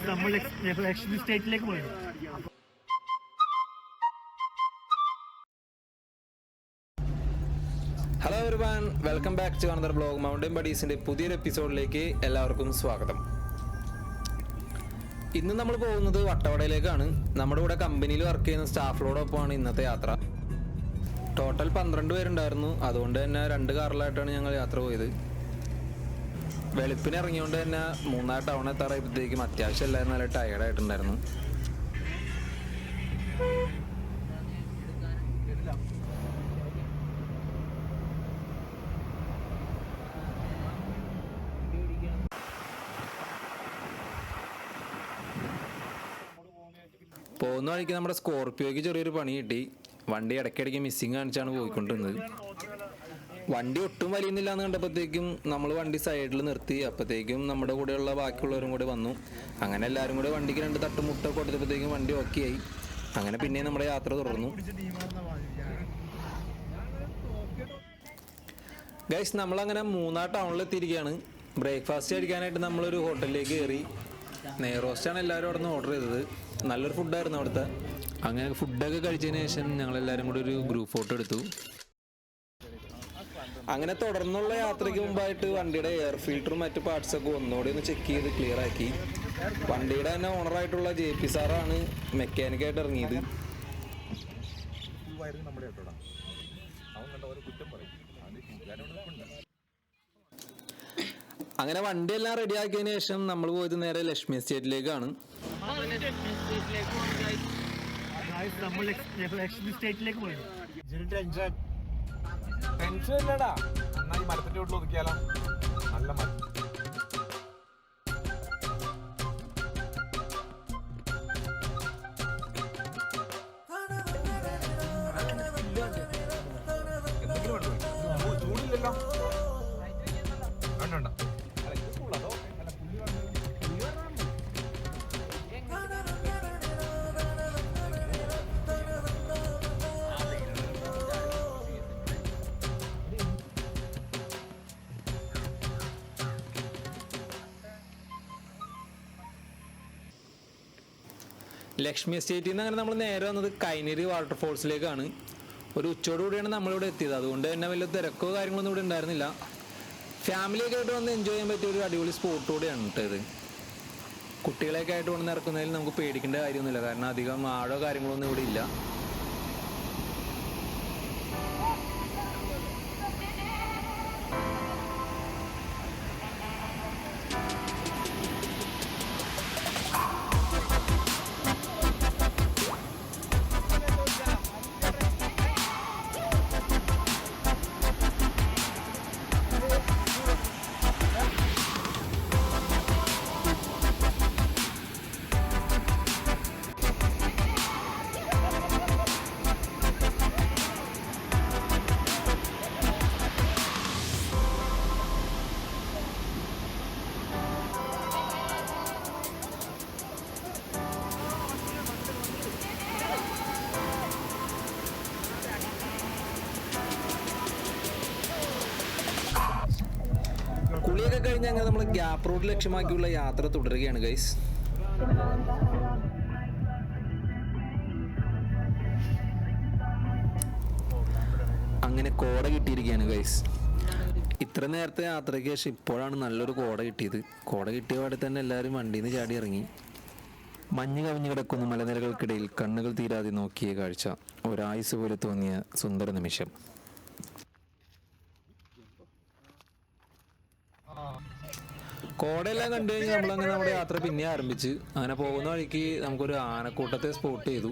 നമ്മൾ ലക്ഷ്മി സ്റ്റേറ്റിലേക്ക് പോയി. Hello everyone, welcome back to another blog. Mountain ബഡീസിൻ്റെ പുതിയൊരു എപ്പിസോഡിലേക്ക് എല്ലാവർക്കും സ്വാഗതം. ഇന്ന് നമ്മൾ പോകുന്നത് വട്ടവടയിലേക്കാണ്. നമ്മുടെ കൂടെ കമ്പനിയിൽ വർക്ക് ചെയ്യുന്ന സ്റ്റാഫിനോടൊപ്പമാണ് ഇന്നത്തെ യാത്ര. ടോട്ടൽ 12 പേരുണ്ടായിരുന്നു. അതുകൊണ്ട് തന്നെ 2 കാറിലായിട്ടാണ് ഞങ്ങൾ യാത്ര പോയത്. വെളുപ്പിന് ഇറങ്ങിയോണ്ട് തന്നെ മൂന്നാർ ടൗൺ എത്താറായപ്പോഴത്തേക്കും അത്യാവശ്യം എല്ലാവരും നല്ല ടയേർഡായിട്ടുണ്ടായിരുന്നു. പോകുന്ന വഴിക്ക് നമ്മുടെ സ്കോർപ്പിയോയ്ക്ക് ചെറിയൊരു പണി കിട്ടി. വണ്ടി ഇടയ്ക്കിടയ്ക്ക് മിസ്സിങ് കാണിച്ചാണ് പോയിക്കൊണ്ടിരുന്നത്. വണ്ടി ഒട്ടും വലിയുന്നില്ല എന്ന് കണ്ടപ്പോഴത്തേക്കും നമ്മൾ വണ്ടി സൈഡിൽ നിർത്തി. അപ്പോഴത്തേക്കും നമ്മുടെ കൂടെയുള്ള ബാക്കിയുള്ളവരും കൂടെ വന്നു. അങ്ങനെ എല്ലാവരും കൂടെ വണ്ടിക്ക് 2 തട്ടുമുട്ട കൊടുത്തപ്പോഴത്തേക്കും വണ്ടി ഓക്കെ ആയി. അങ്ങനെ പിന്നെ നമ്മുടെ യാത്ര തുടർന്നു. ഗൈസ്, നമ്മളങ്ങനെ മൂന്നാർ ടൗണിലെത്തിയിരിക്കുകയാണ്. ബ്രേക്ക്ഫാസ്റ്റ് കഴിക്കാനായിട്ട് നമ്മളൊരു ഹോട്ടലിലേക്ക് കയറി. നെയ്റോസ്റ്റാണ് എല്ലാവരും അവിടെ നിന്ന് ഓർഡർ ചെയ്തത്. നല്ലൊരു ഫുഡായിരുന്നു അവിടുത്തെ. അങ്ങനെ ഫുഡൊക്കെ കഴിച്ചതിന് ശേഷം ഞങ്ങളെല്ലാവരും കൂടി ഒരു ഗ്രൂപ്പ് ഫോട്ടോ എടുത്തു. അങ്ങനെ തുടർന്നുള്ള യാത്രയ്ക്ക് മുമ്പായിട്ട് വണ്ടിയുടെ എയർ ഫിൽറ്ററും മറ്റു പാർട്സൊക്കെ ഒന്നുകൂടി ഒന്ന് ചെക്ക് ചെയ്ത് ക്ലിയർ ആക്കി. വണ്ടിയുടെ തന്നെ ഓണറായിട്ടുള്ള JP സാറാണ് മെക്കാനിക്കായിട്ട് ഇറങ്ങിയത്. അങ്ങനെ വണ്ടിയെല്ലാം റെഡി ആക്കിയതിന് ശേഷം നമ്മൾ പോയത് നേരെ ലക്ഷ്മി എസ്റ്റേറ്റിലേക്കാണ്. നമ്മൾ ലക്ഷ്മി സ്റ്റേറ്റിലേക്ക് പോയി. ടെൻഷൻ ഇല്ലടാ, നന്നായി മരത്തിന്റെ വീട്ടിൽ ഒതുക്കിയാലോ. നല്ല മരം. ചൂടില്ലല്ലോ. വേണ്ട ലക്ഷ്മി എസ്റ്റേറ്റിൽ നിന്ന് അങ്ങനെ നമ്മൾ നേരെ വന്നത് കൈനരി വാട്ടർഫോൾസിലേക്കാണ്. ഒരു ഉച്ചയോടുകൂടിയാണ് നമ്മളിവിടെ എത്തിയത്. അതുകൊണ്ട് തന്നെ വലിയ തിരക്കോ കാര്യങ്ങളൊന്നും ഇവിടെ ഉണ്ടായിരുന്നില്ല. ഫാമിലിയൊക്കെ ആയിട്ട് വന്ന് എൻജോയ് ചെയ്യാൻ പറ്റിയ ഒരു അടിപൊളി സ്പോട്ട് കൂടിയാണ് കേട്ടത്. കുട്ടികളെയൊക്കെ ആയിട്ട് വന്ന് ഇറക്കുന്നതിൽ നമുക്ക് പേടിക്കേണ്ട കാര്യമൊന്നുമില്ല. കാരണം അധികം ആഴോ കാര്യങ്ങളൊന്നും ഇവിടെ ഇല്ല. കുളിയൊക്കെ കഴിഞ്ഞ് അങ്ങനെ നമ്മൾ ഗ്യാപ്പ് റോഡ് ലക്ഷ്യമാക്കിയുള്ള യാത്ര തുടരുകയാണ് ഗൈസ്. അങ്ങനെ കോട കിട്ടിയിരിക്കുകയാണ് ഗൈസ്. ഇത്ര നേരത്തെ യാത്രയ്ക്ക് ശേഷം ഇപ്പോഴാണ് നല്ലൊരു കോട കിട്ടിയത്. കോട കിട്ടിയ പാടെ തന്നെ എല്ലാവരും വണ്ടിയിൽ നിന്ന് ചാടി ഇറങ്ങി. മഞ്ഞ് കവിഞ്ഞു കിടക്കുന്ന മലനിരകൾക്കിടയിൽ കണ്ണുകൾ തീരാതെ നോക്കിയ കാഴ്ച ഒരായുസ് പോലെ തോന്നിയ സുന്ദര നിമിഷം. കോടയെല്ലാം കണ്ടു കഴിഞ്ഞ് നമ്മളങ്ങനെ നമ്മുടെ യാത്ര പിന്നെ ആരംഭിച്ച്. അങ്ങനെ പോകുന്ന വഴിക്ക് നമുക്കൊരു ആനക്കൂട്ടത്തെ സ്പോട്ട് ചെയ്തു.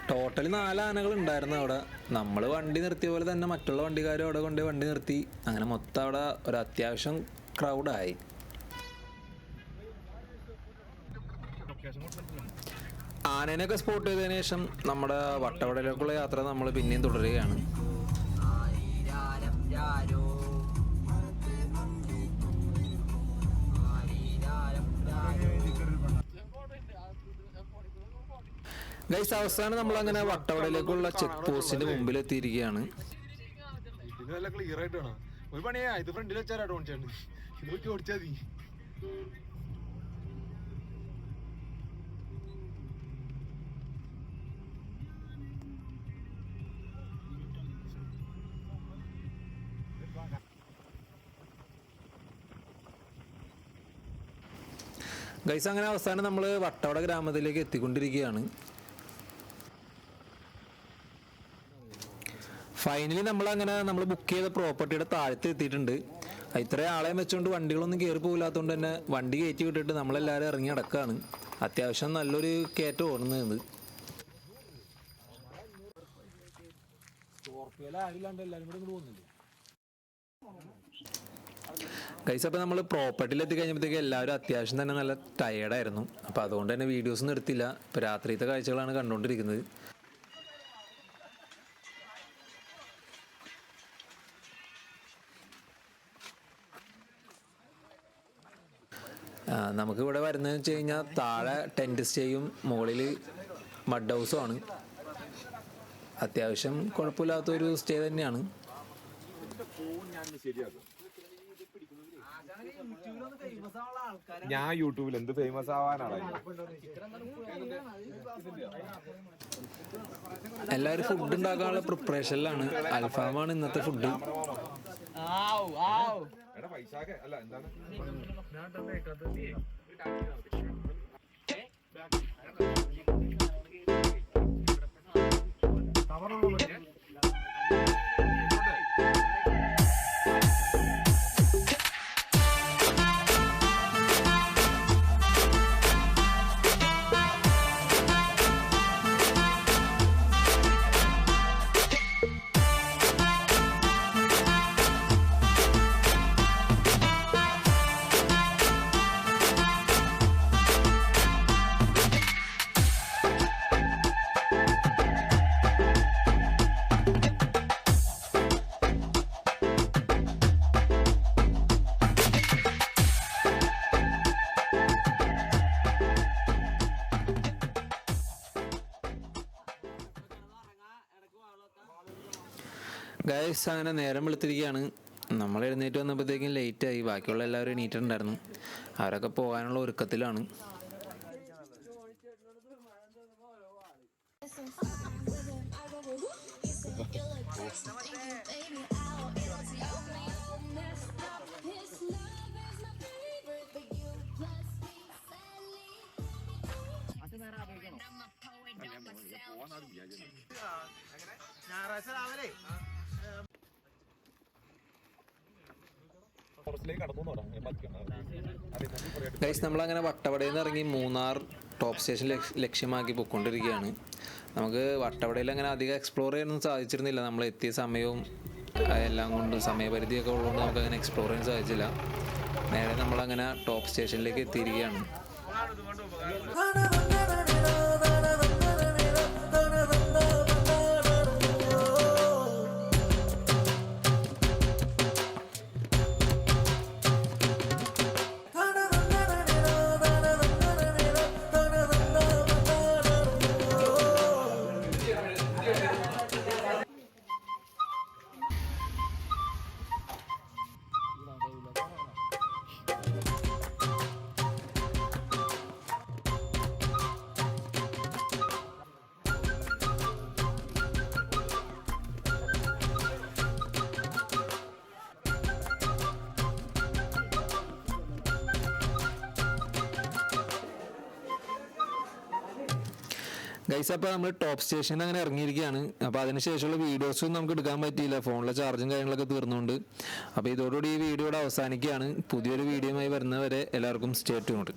ടോട്ടൽ 4 ആനകൾ ഉണ്ടായിരുന്നു അവിടെ. നമ്മൾ വണ്ടി നിർത്തിയ പോലെ തന്നെ മറ്റുള്ള വണ്ടിക്കാരും അവിടെ കൊണ്ടുപോയി വണ്ടി നിർത്തി. അങ്ങനെ മൊത്തം അവിടെ ഒരു അത്യാവശ്യം ക്രൗഡായി. ആനേനൊക്കെ സ്പോട്ട് ചെയ്തതിനു ശേഷം നമ്മുടെ വട്ടവടയിലേക്കുള്ള യാത്ര നമ്മൾ പിന്നെയും തുടരുകയാണ്. ഗൈസ് അവസാനം നമ്മൾ അങ്ങനെ വട്ടവടയിലേക്കുള്ള ചെക്ക് പോസ്റ്റിന്റെ മുമ്പിൽ എത്തിയിരിക്കുകയാണ്. ഇത് നല്ല ക്ലിയർ ആയിട്ട് വേണം. ഒരു പണിയാ ഇത് ഫ്രണ്ടിൽ വെച്ചാൽ ഓടിച്ചാണ്ട് ഇത് നോക്കി ഓടിച്ചാൽ മതി. ഗൈസ് അങ്ങനെ അവസാനം നമ്മൾ വട്ടവട ഗ്രാമത്തിലേക്ക് എത്തിക്കൊണ്ടിരിക്കുകയാണ്. ഫൈനലി നമ്മൾ ബുക്ക് ചെയ്ത പ്രോപ്പർട്ടിയുടെ താഴത്ത് എത്തിയിട്ടുണ്ട്. ഇത്രയും ആളെ വെച്ചുകൊണ്ട് വണ്ടികളൊന്നും കയറി പോകില്ലാത്തതുകൊണ്ട് തന്നെ വണ്ടി കയറ്റി വിട്ടിട്ട് നമ്മളെല്ലാവരും ഇറങ്ങി നടക്കുകയാണ്. അത്യാവശ്യം നല്ലൊരു കയറ്റം ഓടുന്നത്. ഗൈസ് അപ്പോൾ നമ്മൾ പ്രോപ്പർട്ടിയിൽ എത്തിക്കഴിഞ്ഞപ്പോഴത്തേക്ക് എല്ലാവരും അത്യാവശ്യം തന്നെ നല്ല ടയേർഡായിരുന്നു. അപ്പോൾ അതുകൊണ്ട് തന്നെ വീഡിയോസൊന്നും എടുത്തില്ല. ഇപ്പോൾ രാത്രിയത്തെ കാഴ്ചകളാണ് കണ്ടുകൊണ്ടിരിക്കുന്നത്. നമുക്കിവിടെ വരുന്നതെന്ന് വെച്ച് കഴിഞ്ഞാൽ താഴെ ടെൻറ്റ് സ്റ്റേയും മുകളിൽ മഡ് ഹൗസും ആണ്. അത്യാവശ്യം കുഴപ്പമില്ലാത്തൊരു സ്റ്റേ തന്നെയാണ്. ഞാൻ യൂട്യൂബിൽ എന്ത് ഫേമസ് ആവാനാണ്. എല്ലാവരും ഫുഡ് ഉണ്ടാക്കാനുള്ള പ്രിപ്പറേഷനിലാണ്. അൽഫാമാണ് ഇന്നത്തെ ഫുഡ്. അല്ല എന്താണ് ഗൈസ് അങ്ങനെ നേരം വെളുത്തിരിക്കുകയാണ്. നമ്മൾ എഴുന്നേറ്റ് വന്നപ്പോഴത്തേക്കും ലേറ്റായി. ബാക്കിയുള്ള എല്ലാവരും എണീറ്റിട്ടുണ്ടായിരുന്നു. അവരൊക്കെ പോകാനുള്ള ഒരുക്കത്തിലാണ്. ഞായറാഴ്ച രാവിലെ ഗൈസ് നമ്മളങ്ങനെ വട്ടവടയിൽ നിന്ന് ഇറങ്ങി മൂന്നാർ ടോപ്പ് സ്റ്റേഷൻ ലക്ഷ്യമാക്കി പോയിക്കൊണ്ടിരിക്കുകയാണ്. നമുക്ക് വട്ടവടയിൽ അങ്ങനെ അധികം എക്സ്പ്ലോർ ചെയ്യാനൊന്നും സാധിച്ചിരുന്നില്ല. നമ്മൾ എത്തിയ സമയവും എല്ലാം കൊണ്ട് സമയപരിധിയൊക്കെ ഉള്ളതുകൊണ്ട് നമുക്കങ്ങനെ എക്സ്പ്ലോർ ചെയ്യാൻ സാധിച്ചില്ല. നേരെ നമ്മളങ്ങനെ ടോപ്പ് സ്റ്റേഷനിലേക്ക് എത്തിയിരിക്കുകയാണ്. ഗൈസ് അപ്പോൾ നമ്മൾ ടോപ്പ് സ്റ്റേഷനിൽ അങ്ങനെ ഇറങ്ങിയിരിക്കുകയാണ്. അപ്പോൾ അതിനുശേഷമുള്ള വീഡിയോസും നമുക്ക് എടുക്കാൻ പറ്റിയില്ല. ഫോണിലെ ചാർജും കാര്യങ്ങളൊക്കെ തീർന്നുകൊണ്ട്. അപ്പോൾ ഇതോടുകൂടി ഈ വീഡിയോയുടെ അവസാനിക്കുകയാണ്. പുതിയൊരു വീഡിയോയുമായി വരുന്നവരെ എല്ലാവർക്കും സ്റ്റേ ട്യൂൺഡ്.